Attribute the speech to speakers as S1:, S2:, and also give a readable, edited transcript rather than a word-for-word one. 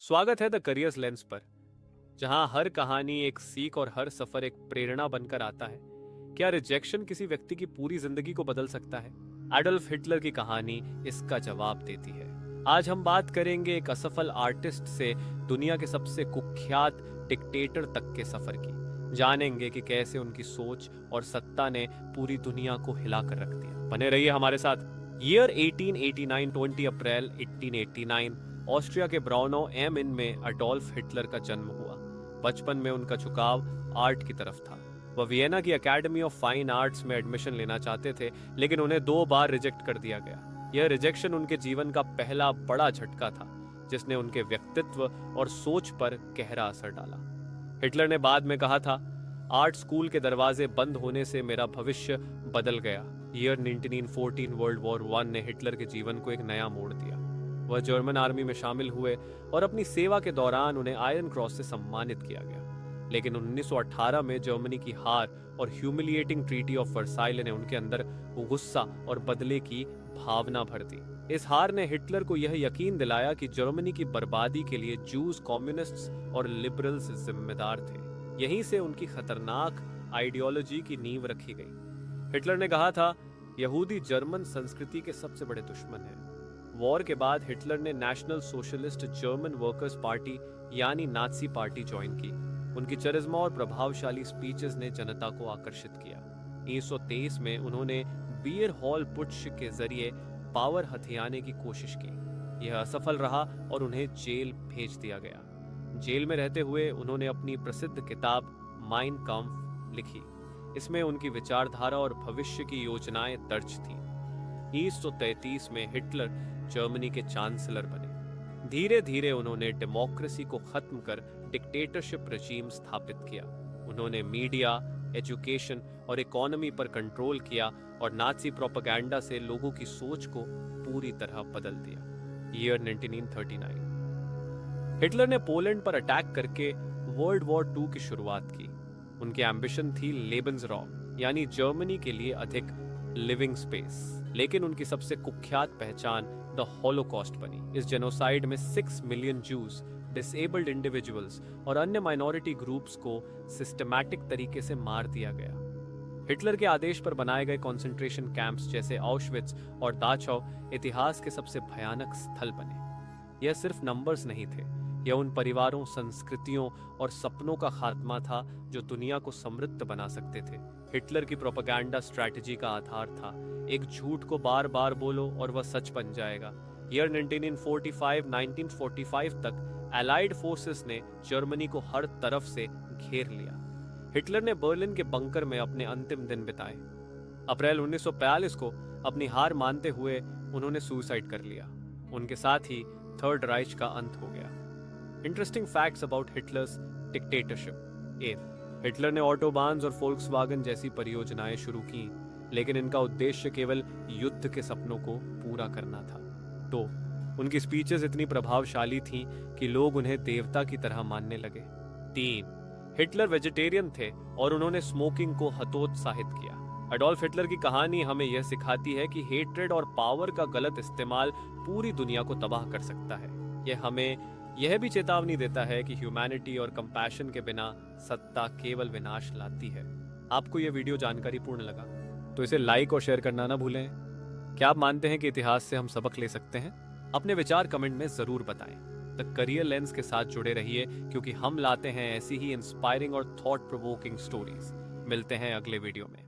S1: स्वागत है the careers lens पर, जहां हर कहानी एक सीख और हर सफर एक प्रेरणा बनकर आता है। क्या रिजेक्शन किसी व्यक्ति की पूरी जिंदगी को बदल सकता है? एडोल्फ हिटलर की कहानी इसका जवाब देती है। आज हम बात करेंगे एक असफल आर्टिस्ट से दुनिया के सबसे कुख्यात डिक्टेटर तक के सफर की। जानेंगे कि कैसे उनकी सोच और सत्ता ने पूरी दुनिया को हिलाकर रख दिया। बने रहिए हमारे साथ। ईयर 1889, 20 अप्रैल 1889, ऑस्ट्रिया के ब्राउनो एम इन में अडोल्फ हिटलर का जन्म हुआ। बचपन में उनका झुकाव आर्ट की तरफ था। वह वियना की एकेडमी ऑफ फाइन आर्ट्स में एडमिशन लेना चाहते थे, लेकिन उन्हें 2 बार रिजेक्ट कर दिया गया। यह रिजेक्शन उनके जीवन का पहला बड़ा झटका था, जिसने उनके व्यक्तित्व और सोच पर गहरा असर डाला। हिटलर ने बाद में कहा था, आर्ट स्कूल के दरवाजे बंद होने से मेरा भविष्य बदल गया। ईयर 1914 वर्ल्ड वॉर 1 ने हिटलर के जीवन को एक नया मोड़ दिया। वह जर्मन आर्मी में शामिल हुए और अपनी सेवा के दौरान उन्हें आयरन क्रॉस से सम्मानित किया गया। लेकिन 1918 में जर्मनी की हार और ह्यूमिलिएटिंग ट्रीटी ऑफ वर्साइले ने उनके अंदर गुस्सा और बदले की भावना भर दी। इस हार ने हिटलर को यह यकीन दिलाया कि जर्मनी की बर्बादी के लिए जूस, कम्युनिस्ट्स और लिबरल्स जिम्मेदार थे। यहीं से उनकी खतरनाक आइडियोलॉजी की नींव रखी गई। हिटलर ने कहा था, यहूदी जर्मन संस्कृति के सबसे बड़े दुश्मन हैं। वॉर के बाद हिटलर ने national socialist German workers party यानी नाजी पार्टी ज्वाइन की। उनकी चरिज्मा और प्रभावशाली स्पीचेस ने जनता को आकर्षित किया। 1923 में उन्होंने बियर हॉल पुट्श के जरिए पावर हथियाने की कोशिश की। यह असफल रहा और उन्हें जेल भेज दिया गया। जेल में रहते हुए उन्होंने अपनी प्रसिद्ध किताब माइन काम्फ लिखी। इसमें उनकी विचारधारा और भविष्य की योजनाएं दर्ज थीं। 1933 में हिटलर जर्मनी के चांसलर बने। धीरे धीरे उन्होंने डेमोक्रेसी को खत्म कर डिक्टेटरशिप रजीम स्थापित किया। उन्होंने मीडिया, एजुकेशन और इकोनॉमी पर कंट्रोल किया और नाजी प्रोपेगेंडा से लोगों की सोच को पूरी तरह बदल दिया। ईयर 1939, हिटलर ने पोलैंड पर अटैक करके वर्ल्ड वॉर 2 की शुरुआत की। उनकी एम्बिशन थी लेबेंसराउम यानी जर्मनी के लिए अधिक लिविंग स्पेस। लेकिन उनकी सबसे कुख्यात पहचान द हॉलोकॉस्ट बनी। इस जेनोसाइड में 6 मिलियन जूस, डिसेबल्ड इंडिविजुअल्स और अन्य माइनॉरिटी ग्रुप्स को सिस्टमैटिक तरीके से मार दिया गया। हिटलर के आदेश पर बनाए गए कंसंट्रेशन कैंप्स जैसे ऑश्विट्ज और दाचाउ इतिहास के सबसे भयानक स्थल बने। यह सिर्फ नंबर्स नहीं थे, यह उन परिवारों, संस्कृतियों और सपनों का खात्मा था जो दुनिया को समृद्ध बना सकते थे। हिटलर की प्रोपेगेंडा स्ट्रैटेजी का आधार था, एक झूठ को बार बार बोलो और वह सच बन जाएगा। ईयर 1945 तक एलाइड फोर्सेस ने जर्मनी को हर तरफ से घेर लिया। हिटलर ने बर्लिन के बंकर में अपने अंतिम दिन बिताए। अप्रैल 1942 को अपनी हार मानते हुए उन्होंने सुसाइड कर लिया। उनके साथ ही थर्ड राइच का अंत हो गया। Interesting facts about Hitler's dictatorship. Hitler ने ऑटोबान्स और फोल्क्सवागन जैसी परियोजनाएं शुरू की, लेकिन इनका उद्देश्य केवल युद्ध के सपनों को पूरा करना था। तो उनकी स्पीचेस इतनी प्रभावशाली थीं कि लोग उन्हें देवता की तरह मानने लगे। 3, हिटलर वेजिटेरियन थे और उन्होंने स्मोकिंग को हतोत्साहित किया। अडोल्फ हिटलर की कहानी हमें यह सिखाती है कि हेट्रेड और पावर का गलत इस्तेमाल पूरी दुनिया को तबाह कर सकता है। यह हमें यह भी चेतावनी देता है कि ह्यूमैनिटी और कंपैशन के बिना सत्ता केवल विनाश लाती है। आपको यह वीडियो जानकारी पूर्ण लगा तो इसे लाइक और शेयर करना ना भूलें। क्या आप मानते हैं कि इतिहास से हम सबक ले सकते हैं? अपने विचार कमेंट में जरूर बताएं। द करियर लेंस के साथ जुड़े रहिए, क्योंकि हम लाते हैं ऐसी ही इंस्पायरिंग और थॉट प्रोवोकिंग स्टोरीज। मिलते हैं अगले वीडियो में।